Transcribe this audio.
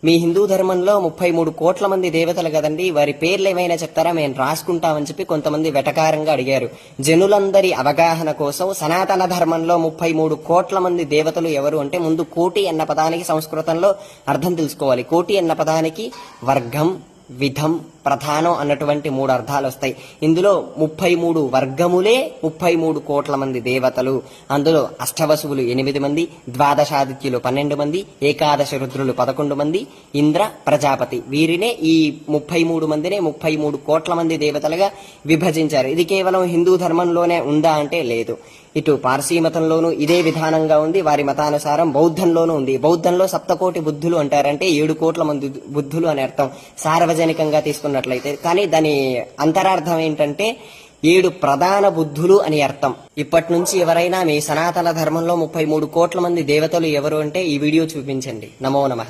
మీ హిందూ ధర్మంలో 33 కోట్ల మంది దేవతలు కదండి, వారి పేర్లు ఏమైనా చెప్తారా, మేము రాసుకుంటామని చెప్పి కొంతమంది వెటకారంగా అడిగారు. జనులందరి అవగాహన కోసం సనాతన ధర్మంలో 33 కోట్ల మంది దేవతలు ఎవరు అంటే, ముందు కోటి అన్న పదానికి సంస్కృతంలో అర్థం తెలుసుకోవాలి. కోటి అన్న పదానికి వర్గం, విధం, ప్రధానం అన్నటువంటి 3 అర్థాలు వస్తాయి. ఇందులో 33 వర్గములే 33 కోట్ల మంది దేవతలు. అందులో అష్టవసువులు 8 మంది, ద్వాదశాదిత్యులు 12 మంది, ఏకాదశ రుద్రులు 11 మంది, ఇంద్ర, ప్రజాపతి. వీరినే ఈ 33 మందినే 33 కోట్ల మంది దేవతలుగా విభజించారు. ఇది కేవలం హిందూ ధర్మంలోనే ఉందా అంటే లేదు. ఇటు పార్సీ మతంలోనూ ఇదే విధానంగా ఉంది. వారి మతానుసారం బౌద్ధంలోనూ ఉంది. బౌద్ధంలో 7 బుద్ధులు అంటారంటే 7 కోట్ల మంది బుద్ధులు అని అర్థం సార్వజనికంగా తీసుకున్నట్లయితే. కానీ దాని అంతరార్థం ఏంటంటే 7 ప్రధాన బుద్ధులు అని అర్థం. ఇప్పటి నుంచి ఎవరైనా మీ సనాతన ధర్మంలో 33 కోట్ల మంది దేవతలు ఎవరు అంటే ఈ వీడియో చూపించండి. నమో నమః.